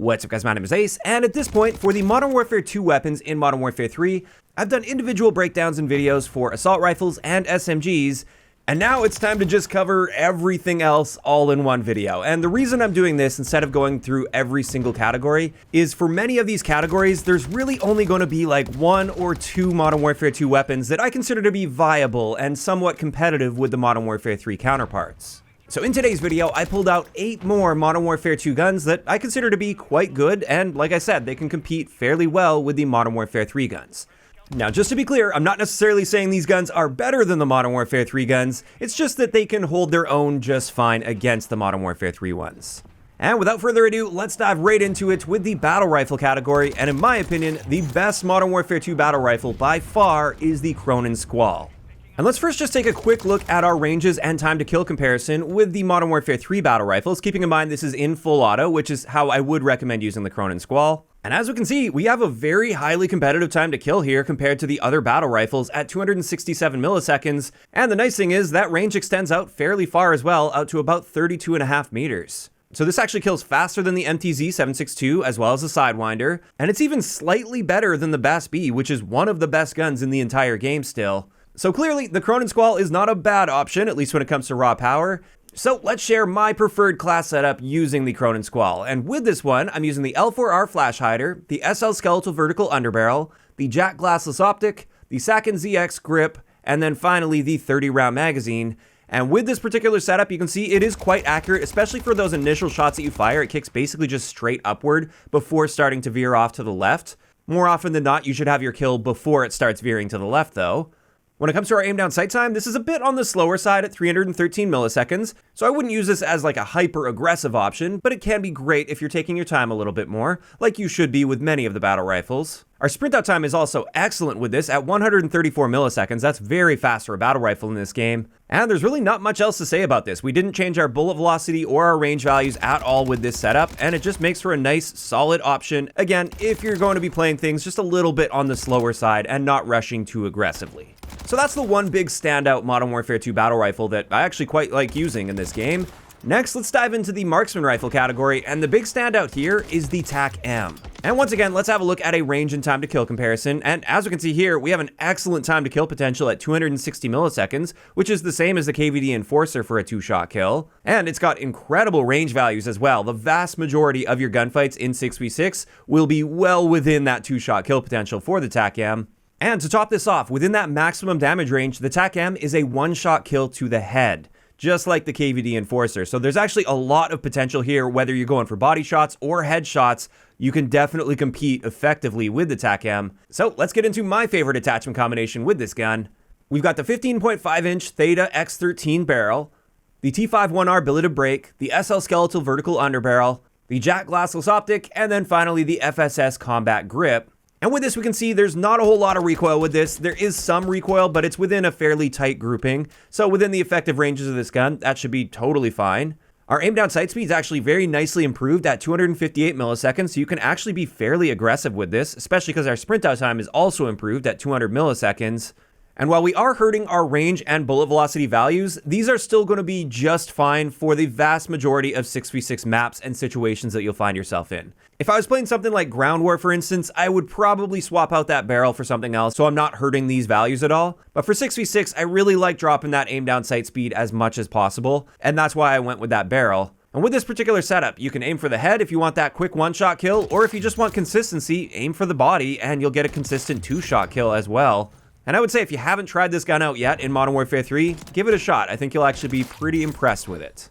What's up guys, my name is Ace, and at this point, for the Modern Warfare 2 weapons in Modern Warfare 3, I've done individual breakdowns and videos for assault rifles and SMGs, and now it's time to just cover everything else all in one video. And the reason I'm doing this instead of going through every single category is for many of these categories, there's really only going to be like one or two Modern Warfare 2 weapons that I consider to be viable and somewhat competitive with the Modern Warfare 3 counterparts. So in today's video, I pulled out 8 more Modern Warfare 2 guns that I consider to be quite good, and like I said, they can compete fairly well with the Modern Warfare 3 guns. Now, just to be clear, I'm not necessarily saying these guns are better than the Modern Warfare 3 guns, it's just that they can hold their own just fine against the Modern Warfare 3 ones. And without further ado, let's dive right into it with the battle rifle category, and in my opinion, the best Modern Warfare 2 battle rifle by far is the Cronin Squall. And let's first just take a quick look at our ranges and time to kill comparison with the Modern Warfare 3 battle rifles, keeping in mind this is in full auto, which is how I would recommend using the Cronin Squall. And as we can see, we have a very highly competitive time to kill here compared to the other battle rifles at 267 milliseconds. And the nice thing is that range extends out fairly far as well, out to about 32.5 meters. So this actually kills faster than the MTZ-762 as well as the Sidewinder, and it's even slightly better than the BAS-B, which is one of the best guns in the entire game still. So clearly, the Cronin Squall is not a bad option, at least when it comes to raw power. So let's share my preferred class setup using the Cronin Squall. And with this one, I'm using the L4R Flash Hider, the SL Skeletal Vertical Underbarrel, the Jack Glassless Optic, the Sakin ZX Grip, and then finally the 30-round magazine. And with this particular setup, you can see it is quite accurate, especially for those initial shots that you fire. It kicks basically just straight upward before starting to veer off to the left. More often than not, you should have your kill before it starts veering to the left though. When it comes to our aim down sight time, this is a bit on the slower side at 313 milliseconds, so I wouldn't use this as like a hyper aggressive option, but it can be great if you're taking your time a little bit more, like you should be with many of the battle rifles. Our sprint out time is also excellent with this at 134 milliseconds. That's very fast for a battle rifle in this game. And there's really not much else to say about this. We didn't change our bullet velocity or our range values at all with this setup, and it just makes for a nice, solid option. Again, if you're going to be playing things just a little bit on the slower side and not rushing too aggressively. So that's the one big standout Modern Warfare 2 battle rifle that I actually quite like using in this game. Next, let's dive into the Marksman rifle category, and the big standout here is the TAC-M. And once again, let's have a look at a range and time to kill comparison, and as we can see here, we have an excellent time to kill potential at 260 milliseconds, which is the same as the KVD Enforcer for a 2-shot kill, and it's got incredible range values as well. The vast majority of your gunfights in 6v6 will be well within that 2-shot kill potential for the TAC-M. And to top this off, within that maximum damage range, the TAC-M is a 1-shot kill to the head, just like the KVD Enforcer. So there's actually a lot of potential here, whether you're going for body shots or headshots. You can definitely compete effectively with the TAC-M. So let's get into my favorite attachment combination with this gun. We've got the 15.5-inch Theta X13 barrel, the T51R billeted brake, the SL Skeletal Vertical Underbarrel, the Jack Glassless Optic, and then finally the FSS Combat Grip. And with this, we can see there's not a whole lot of recoil with this. There is some recoil, but it's within a fairly tight grouping. So within the effective ranges of this gun, that should be totally fine. Our aim down sight speed is actually very nicely improved at 258 milliseconds, so you can actually be fairly aggressive with this, especially because our sprint out time is also improved at 200 milliseconds. And while we are hurting our range and bullet velocity values, these are still going to be just fine for the vast majority of 6v6 maps and situations that you'll find yourself in. If I was playing something like Ground War, for instance, I would probably swap out that barrel for something else, so I'm not hurting these values at all. But for 6v6, I really like dropping that aim down sight speed as much as possible, and that's why I went with that barrel. And with this particular setup, you can aim for the head if you want that quick 1-shot kill, or if you just want consistency, aim for the body, and you'll get a consistent 2-shot kill as well. And I would say if you haven't tried this gun out yet in Modern Warfare 3, give it a shot. I think you'll actually be pretty impressed with it.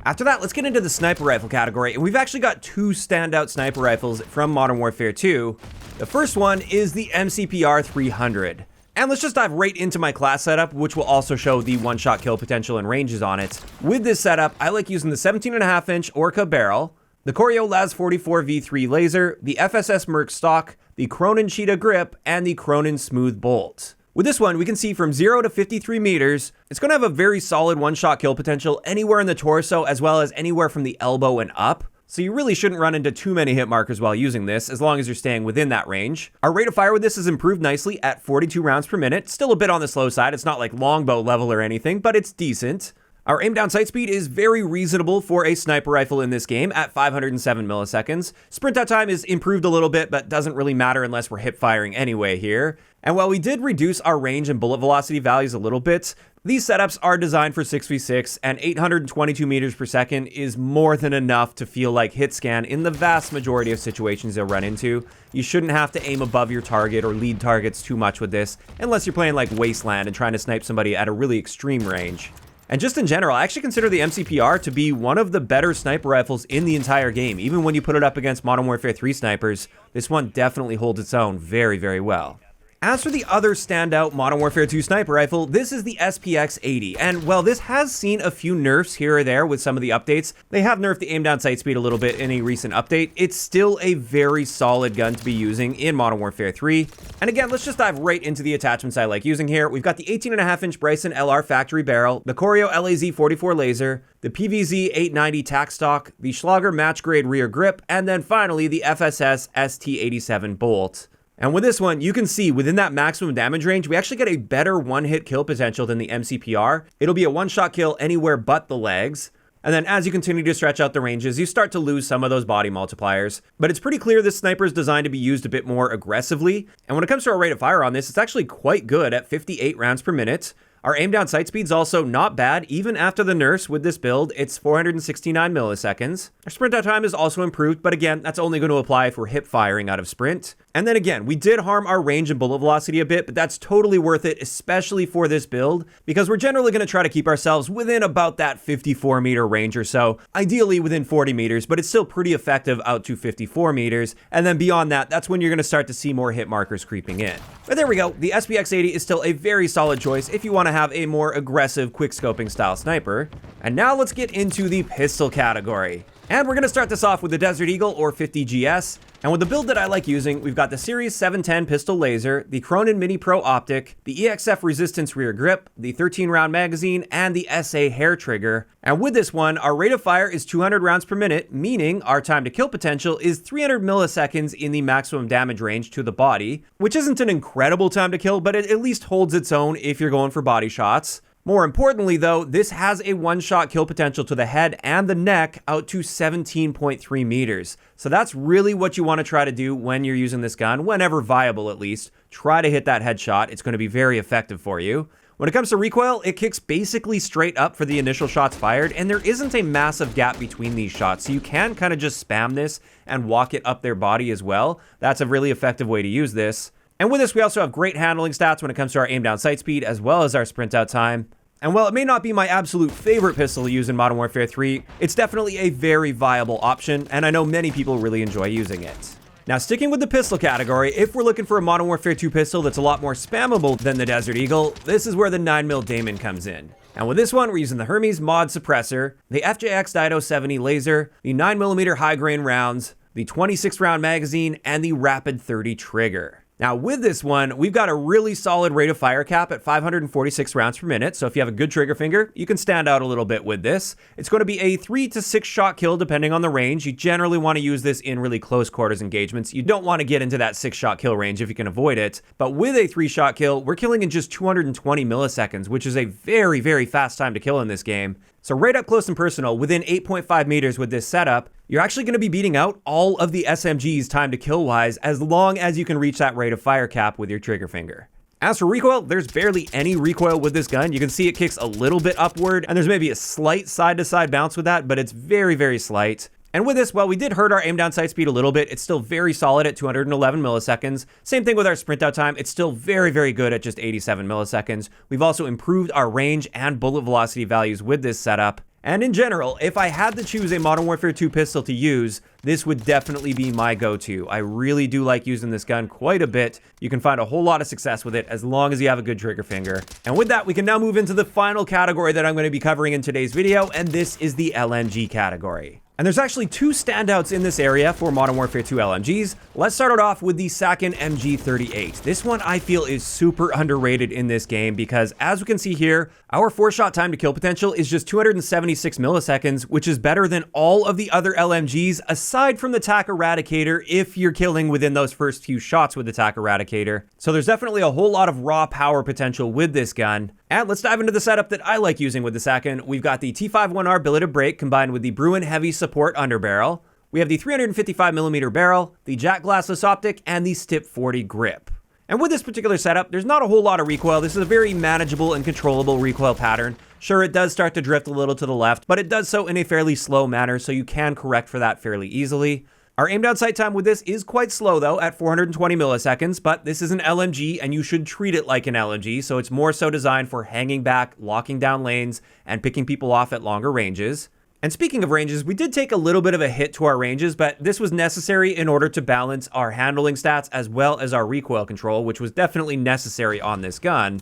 After that, let's get into the sniper rifle category, and we've actually got 2 standout sniper rifles from Modern Warfare 2. The first one is the MCPR 300. And let's just dive right into my class setup, which will also show the 1-shot kill potential and ranges on it. With this setup, I like using the 17.5-inch Orca barrel, the Corio Las 44 V3 laser, the FSS Merc stock, the Cronin Cheetah grip, and the Cronin Smooth bolt. With this one, we can see from 0 to 53 meters, it's going to have a very solid 1-shot kill potential anywhere in the torso as well as anywhere from the elbow and up. So you really shouldn't run into too many hit markers while using this, as long as you're staying within that range. Our rate of fire with this is improved nicely at 42 rounds per minute. Still a bit on the slow side. It's not like longbow level or anything, but it's decent. Our aim down sight speed is very reasonable for a sniper rifle in this game at 507 milliseconds. Sprint out time is improved a little bit, but doesn't really matter unless we're hip firing anyway here. And while we did reduce our range and bullet velocity values a little bit, these setups are designed for 6v6, and 822 meters per second is more than enough to feel like hit scan in the vast majority of situations you'll run into. You shouldn't have to aim above your target or lead targets too much with this, unless you're playing like Wasteland and trying to snipe somebody at a really extreme range. And just in general, I actually consider the MCPR to be one of the better sniper rifles in the entire game. Even when you put it up against Modern Warfare 3 snipers, this one definitely holds its own very, very well. As for the other standout Modern Warfare 2 sniper rifle, this is the SPX-80, and while this has seen a few nerfs here or there with some of the updates, they have nerfed the aim down sight speed a little bit in a recent update, it's still a very solid gun to be using in Modern Warfare 3. And again, let's just dive right into the attachments I like using here. We've got the 18.5-inch Bryson LR factory barrel, the Corio LAZ-44 laser, the PVZ-890 tack stock, the Schlager match grade rear grip, and then finally the FSS ST-87 bolt. And with this one, you can see within that maximum damage range, we actually get a better one-hit kill potential than the MCPR. It'll be a one-shot kill anywhere but the legs. And then as you continue to stretch out the ranges, you start to lose some of those body multipliers. But it's pretty clear this sniper is designed to be used a bit more aggressively. And when it comes to our rate of fire on this, it's actually quite good at 58 rounds per minute. Our aim down sight speed's also not bad, even after the nerfs with this build, it's 469 milliseconds. Our sprint out time is also improved, but again, that's only going to apply if we're hip firing out of sprint. And then again, we did harm our range and bullet velocity a bit, but that's totally worth it, especially for this build, because we're generally going to try to keep ourselves within about that 54 meter range or so, ideally within 40 meters, but it's still pretty effective out to 54 meters. And then beyond that, that's when you're going to start to see more hit markers creeping in. But there we go. The SPX-80 is still a very solid choice if you want to have a more aggressive quick scoping style sniper. And now let's get into the pistol category. And we're going to start this off with the Desert Eagle or 50GS. And with the build that I like using, we've got the Series 710 pistol laser, the Cronin Mini Pro optic, the EXF resistance rear grip, the 13 round magazine, and the SA hair trigger. And with this one, our rate of fire is 200 rounds per minute, meaning our time to kill potential is 300 milliseconds in the maximum damage range to the body, which isn't an incredible time to kill, but it at least holds its own if you're going for body shots. More importantly though, this has a one-shot kill potential to the head and the neck out to 17.3 meters. So that's really what you want to try to do when you're using this gun, whenever viable at least. Try to hit that headshot, it's going to be very effective for you. When it comes to recoil, it kicks basically straight up for the initial shots fired, and there isn't a massive gap between these shots, so you can kind of just spam this and walk it up their body as well. That's a really effective way to use this. And with this, we also have great handling stats when it comes to our aim down sight speed, as well as our sprint out time. And while it may not be my absolute favorite pistol to use in Modern Warfare 3, it's definitely a very viable option, and I know many people really enjoy using it. Now, sticking with the pistol category, if we're looking for a Modern Warfare 2 pistol that's a lot more spammable than the Desert Eagle, this is where the 9mm Damon comes in. And with this one, we're using the Hermes Mod Suppressor, the FJX Dido 70 laser, the 9mm high grain rounds, the 26 round magazine, and the Rapid 30 trigger. Now with this one, we've got a really solid rate of fire cap at 546 rounds per minute, so if you have a good trigger finger, you can stand out a little bit with this. It's going to be a 3 to 6 shot kill depending on the range. You generally want to use this in really close quarters engagements. You don't want to get into that 6 shot kill range if you can avoid it, but with a 3 shot kill, we're killing in just 220 milliseconds, which is a very, very fast time to kill in this game. So right up close and personal, within 8.5 meters with this setup, you're actually going to be beating out all of the SMGs time to kill wise as long as you can reach that rate of fire cap with your trigger finger. As for recoil, there's barely any recoil with this gun. You can see it kicks a little bit upward, and there's maybe a slight side-to-side bounce with that, but it's very, very slight. And with this, while we did hurt our aim down sight speed a little bit, it's still very solid at 211 milliseconds. Same thing with our sprint out time. It's still very, very good at just 87 milliseconds. We've also improved our range and bullet velocity values with this setup. And in general, if I had to choose a Modern Warfare 2 pistol to use, this would definitely be my go-to. I really do like using this gun quite a bit. You can find a whole lot of success with it as long as you have a good trigger finger. And with that, we can now move into the final category that I'm going to be covering in today's video, and this is the LMG category. And there's actually 2 standouts in this area for Modern Warfare 2 LMGs. Let's start it off with the Sakin MG38. This one I feel is super underrated in this game because as we can see here, our 4-shot time to kill potential is just 276 milliseconds, which is better than all of the other LMGs aside from the TAC Eradicator if you're killing within those first few shots with the TAC Eradicator. So there's definitely a whole lot of raw power potential with this gun. And let's dive into the setup that I like using with the second. We've got the T51R billeted brake combined with the Bruin heavy support underbarrel. We have the 355mm barrel, the jack glassless optic, and the Stip 40 grip. And with this particular setup, there's not a whole lot of recoil. This is a very manageable and controllable recoil pattern. Sure, it does start to drift a little to the left, but it does so in a fairly slow manner, so you can correct for that fairly easily. Our aim down sight time with this is quite slow though, at 420 milliseconds, but this is an LMG and you should treat it like an LMG, so it's more so designed for hanging back, locking down lanes, and picking people off at longer ranges. And speaking of ranges, we did take a little bit of a hit to our ranges, but this was necessary in order to balance our handling stats as well as our recoil control, which was definitely necessary on this gun.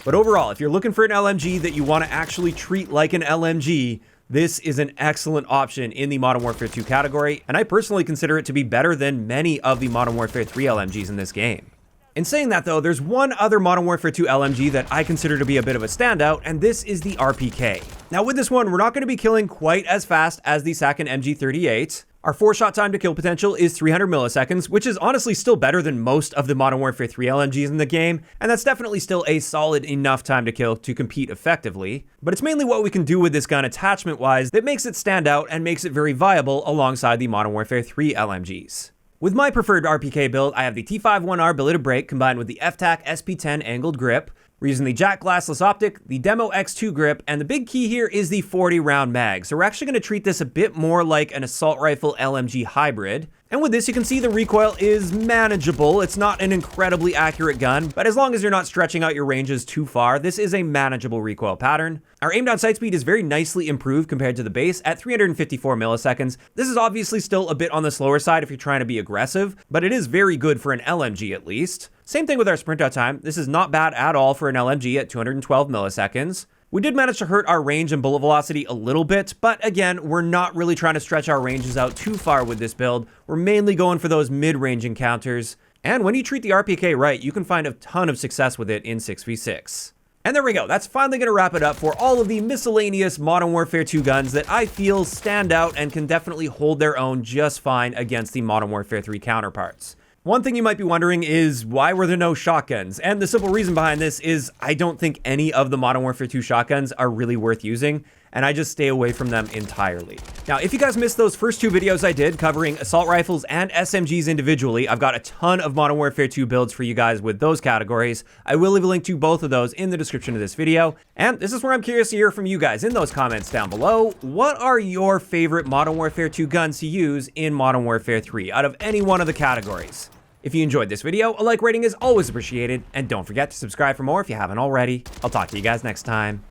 But overall, if you're looking for an LMG that you want to actually treat like an LMG, this is an excellent option in the Modern Warfare 2 category, and I personally consider it to be better than many of the Modern Warfare 3 LMGs in this game. In saying that though, there's one other Modern Warfare 2 LMG that I consider to be a bit of a standout, and this is the RPK. Now with this one, we're not going to be killing quite as fast as the second MG38. Our 4-shot time to kill potential is 300 milliseconds, which is honestly still better than most of the Modern Warfare 3 LMGs in the game, and that's definitely still a solid enough time to kill to compete effectively. But it's mainly what we can do with this gun attachment-wise that makes it stand out and makes it very viable alongside the Modern Warfare 3 LMGs. With my preferred RPK build, I have the T51R billeted brake combined with the FTAC SP10 angled grip. We're using the jack glassless optic, the Demo X2 grip, and the big key here is the 40 round mag. So we're actually going to treat this a bit more like an assault rifle LMG hybrid. And with this, you can see the recoil is manageable. It's not an incredibly accurate gun, but as long as you're not stretching out your ranges too far, this is a manageable recoil pattern. Our aim down sight speed is very nicely improved compared to the base at 354 milliseconds. This is obviously still a bit on the slower side if you're trying to be aggressive, but it is very good for an LMG at least. Same thing with our sprint out time. This is not bad at all for an LMG at 212 milliseconds. We did manage to hurt our range and bullet velocity a little bit, but again, we're not really trying to stretch our ranges out too far with this build. We're mainly going for those mid-range encounters. And when you treat the RPK right, you can find a ton of success with it in 6v6. And there we go. That's finally going to wrap it up for all of the miscellaneous Modern Warfare 2 guns that I feel stand out and can definitely hold their own just fine against the Modern Warfare 3 counterparts. One thing you might be wondering is, why were there no shotguns? And the simple reason behind this is I don't think any of the Modern Warfare 2 shotguns are really worth using, and I just stay away from them entirely. Now, if you guys missed those first two videos I did covering assault rifles and SMGs individually, I've got a ton of Modern Warfare 2 builds for you guys with those categories. I will leave a link to both of those in the description of this video. And this is where I'm curious to hear from you guys in those comments down below. What are your favorite Modern Warfare 2 guns to use in Modern Warfare 3 out of any one of the categories? If you enjoyed this video, a like rating is always appreciated, and don't forget to subscribe for more if you haven't already. I'll talk to you guys next time.